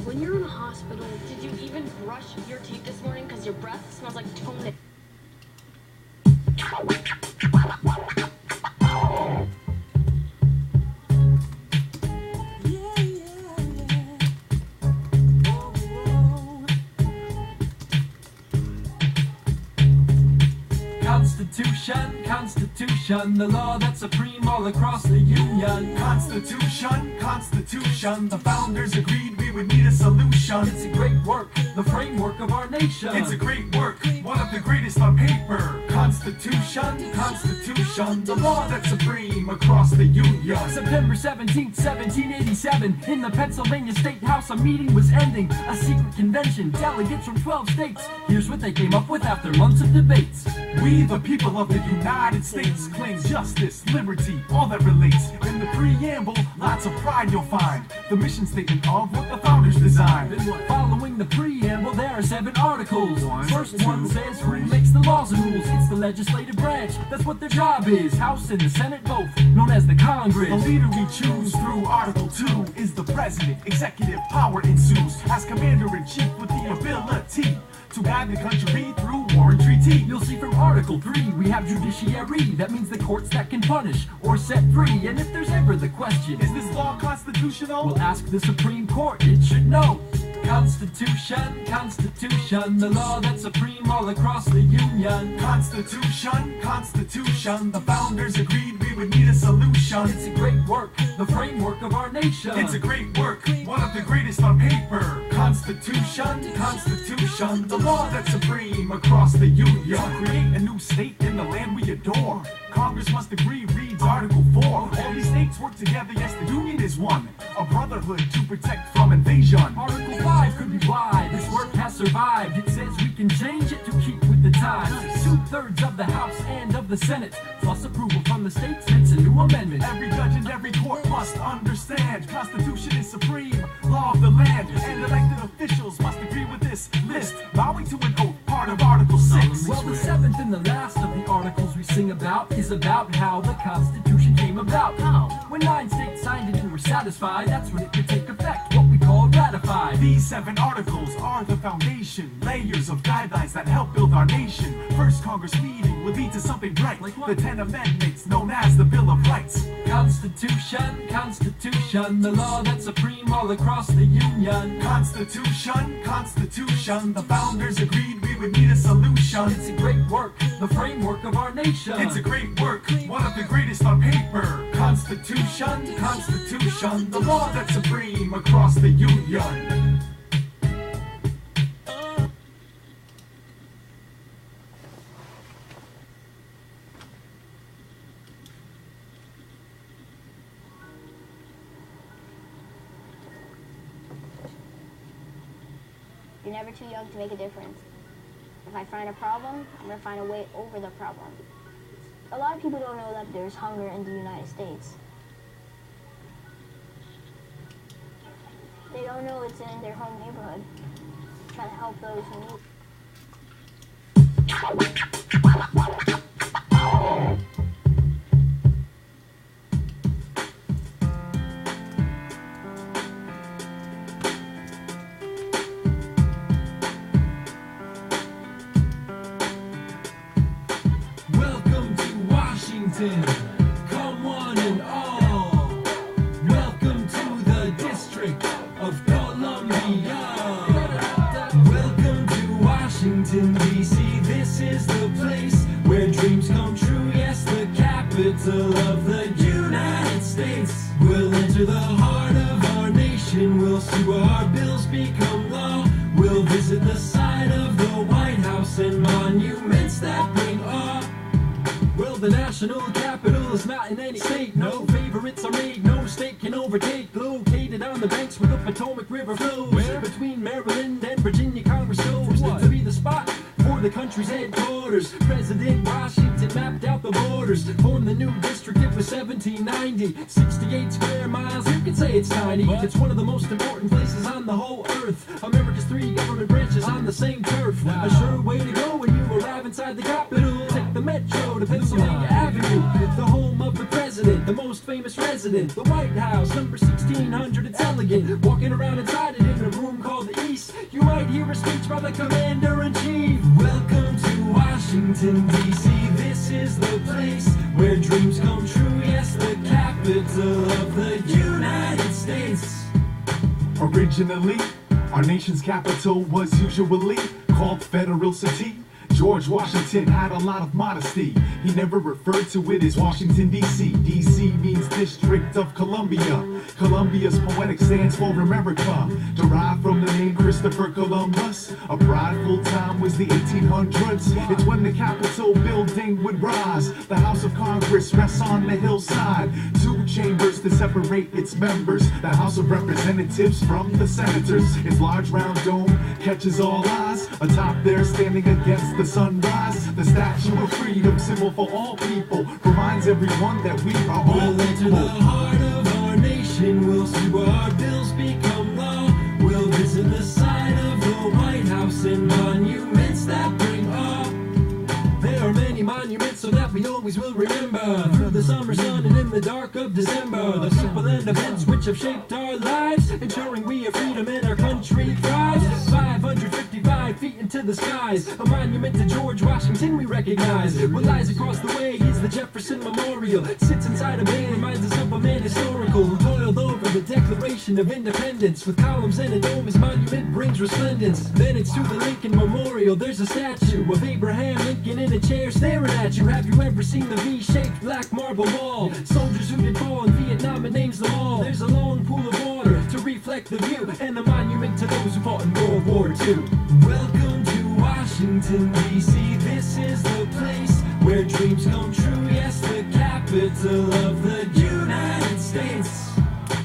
When you're in the hospital, did you even brush your teeth this morning because your breath smells like toenail? Constitution, Constitution, the law that's supreme all across the Union. Constitution, Constitution, the founders agreed we would need a solution. It's a great work, the framework of our nation. It's a great work, one of the greatest on paper. Constitution, Constitution, the law that's supreme across the Union. September 17th, 1787, in the Pennsylvania State House, a meeting was ending. A secret convention, delegates from 12 states. Here's what they came up with after months of debates. We, the people of the United States, claim justice, liberty, all that relates. In the preamble, lots of pride you'll find. The mission statement of what the founders designed. Following the preamble, there are 7 articles. First one says who makes the laws and rules. It's the legislative branch, that's what their job is. House and the Senate both, known as the Congress. The leader we choose through Article 2 is the president. Executive power ensues as commander-in-chief with the ability to guide the country through war and treaty. You'll see from Article 3, we have judiciary. That means the courts that can punish or set free. And if there's ever the question, is this law constitutional? We'll ask the Supreme Court, it should know. Constitution, Constitution, the law that's supreme all across the Union. Constitution, Constitution, the founders agreed we would need a solution. It's a great work, the framework of our nation. It's a great work, one of the greatest on paper. Constitution, Constitution, the law that's supreme across the Union. To create a new state in the land we adore, Congress must agree, reads Article 4. All these states work together, yes, the Union is one. A brotherhood to protect from invasion. Article 5 could be why this work has survived. It says we can change it to keep with the times. 2/3 of the House and of the Senate, plus approval from the states, it's a new amendment. Every judge and every court must understand Constitution is supreme, law of the land. And elected officials must agree with this list, bowing to an oath, part of Article 6. Well, the 7th and the last of the articles we sing about is about how the Constitution came about. How? When 9 states signed it and were satisfied, that's when it could take effect, what we call ratified. These 7 articles are the foundation, layers of guidelines that help build our nation. First Congress meeting will lead to something bright, like the 10 amendments known as the Bill of Rights. Constitution, Constitution, the law that's supreme all across the Union. Constitution, Constitution, the founders agreed we would need a solution. It's a great work, the framework of our nation. It's a great work, one of the greatest on paper. Constitution, Constitution, the law that's supreme across the Union. You're never too young to make a difference. If I find a problem, I'm going to find a way over the problem. A lot of people don't know that there's hunger in the United States. They don't know it's in their home neighborhood. Try to help those who need. Come one and all, welcome to the District of Columbia. Welcome to Washington, D.C. This is the place where dreams come true. Yes, the capital of the United States. We'll enter the heart of our nation. We'll see where our bills become law. We'll visit the site of the White House and monuments that bring awe. Well, the national capital is not in any state. No favorites are made, no state can overtake. Located on the banks where the Potomac River flows. Where? Between Maryland and Virginia, Congress goes to be the spot for the country's headquarters. President Washington mapped out the borders. Formed the new district, it was 1790. 68 square miles, you can say it's tiny. It's one of the most important places on the whole earth. America's 3 government branches on the same turf. A sure way to go when you arrive inside the Capitol. Take the metro to Pennsylvania Avenue, the home of the president, the most famous resident. The White House, number 1600, it's elegant. Walking around inside it in a room you might hear a speech by the Commander-in-Chief. Welcome to Washington, D.C. This is the place where dreams come true. Yes, the capital of the United States. Originally, our nation's capital was usually called Federal City. George Washington had a lot of modesty. He never referred to it as Washington, D.C. D.C. means District of Columbia. Columbia's poetic stands for America, derived from the name Christopher Columbus. A prideful time was the 1800s. It's when the Capitol building would rise. The House of Congress rests on the hillside. 2 chambers to separate its members. The House of Representatives from the Senators. Its large round dome catches all eyes. Atop there, standing against the sunrise, the Statue of Freedom, symbol for all people, reminds everyone that we are all We'll enter equal. the heart of our nation. We'll see where our bills become law. We'll visit the site of the White House and monuments that bring awe. There are many monuments so that we always will remember. Through the summer sun and in the dark of December, the people and events which have shaped our lives, ensuring we have freedom and our country thrives. 555 feet into the skies, a monument to George Washington we recognize. What lies across the way is the Jefferson Memorial. Sits inside a bay, reminds us of a man historical who toiled over the Declaration of Independence. With columns and a dome, his monument brings resplendence. Then it's to the Lincoln Memorial. There's a statue of Abraham Lincoln in a chair staring at you. Have you ever seen the V-shaped black marble wall? Soldiers who did fall in Vietnam, it names them all. There's a long pool of water to reflect the view, and a monument to those who fought in World War II. Welcome to Washington, D.C. This is the place where dreams come true. Yes, the capital of the United States.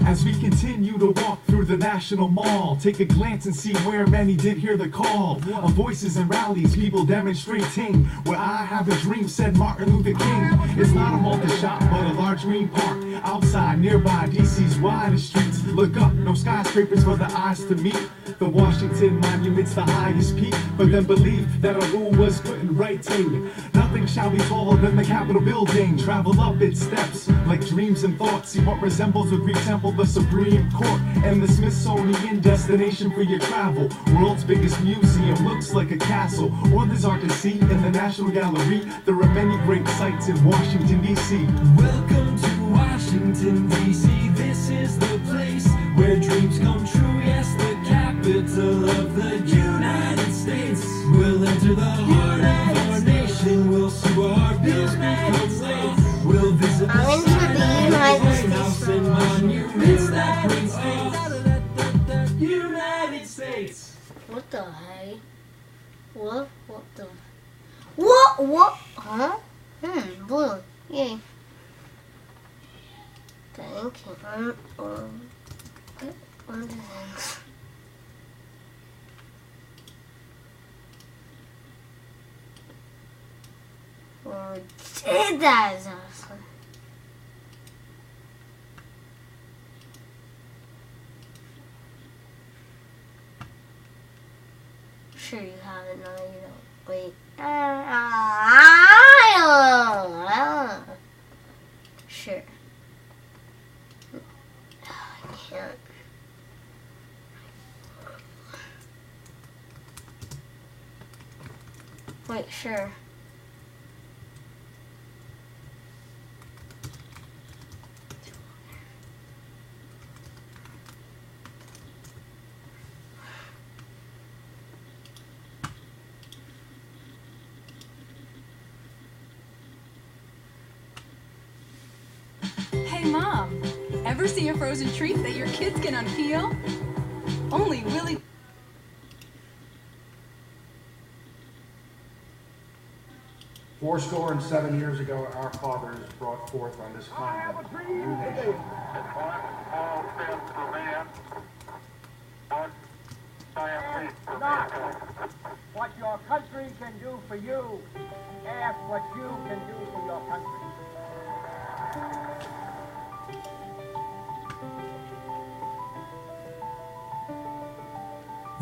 As we continue to walk through the National Mall, take a glance and see where many did hear the call of voices and rallies, people demonstrating. Where I have a dream, said Martin Luther King. It's not a multi-shop, but a large green park outside nearby DC's widest streets. Look up, no skyscrapers for the eyes to meet. The Washington Monument's the highest peak, but then believe that a rule was put in writing. Nothing shall be taller than the Capitol building. Travel up its steps like dreams and thoughts. See what resembles a Greek temple, the Supreme Court, and the Smithsonian destination for your travel. World's biggest museum looks like a castle. Others are to see in the National Gallery. There are many great sights in Washington, D.C. Welcome to Washington, D.C. This is the place where dreams come true. Yes, the capital of the United States. We'll enter the heart of our nation. We'll see where our bills become law. We'll visit the I'm into site the of the United White States House so and much. monuments that bring awe. United States. What the heck? What the? What? Huh? Blue. Yay. Thank you. What is this? Oh, that is awesome. Sure you have it, no you don't. Wait. Sure. I can't. Wait, sure. Hey Mom, ever see a frozen treat that your kids can unpeel? Only Willy... Fourscore and 7 years ago, our fathers brought forth on this continent a new nation. Not what your country can do for you. Ask what you can do for your country.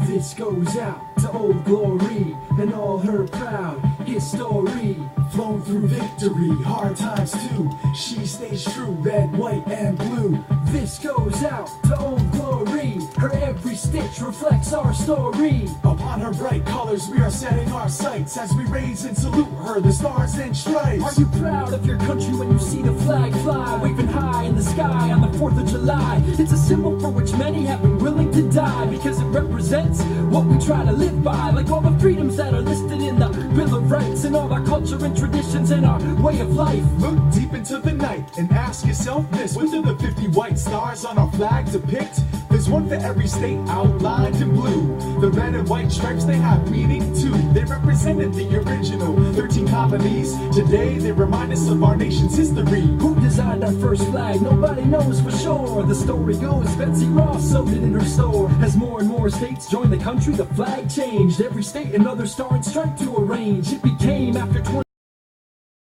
This goes out to Old Glory and all her proud darkest story. Flown through victory, hard times too. She stays true, red, white, and blue. This goes out to Old Glory. Her every stitch reflects our story. Upon her bright colors we are setting our sights as we raise and salute her, the stars and stripes. Are you proud of your country when you see the flag fly, waving high in the sky on the 4th of July? It's a symbol for which many have been willing to die, because it represents what we try to live by, like all the freedoms that are listed in the Bill of Rights, and all our culture and traditions and our way of life. Look deep into the night and ask yourself this: what do the 50 white stars on our flag depict? There's one for every state outlined in blue. The red and white stripes, they have meaning too. They represented the original 13 colonies. Today they remind us of our nation's history. Who designed our first flag? Nobody knows for sure. The story goes Betsy Ross sewed it in her store. As more and more states joined the country, the flag changed. Every state another star and stripe to arrange. It became after 20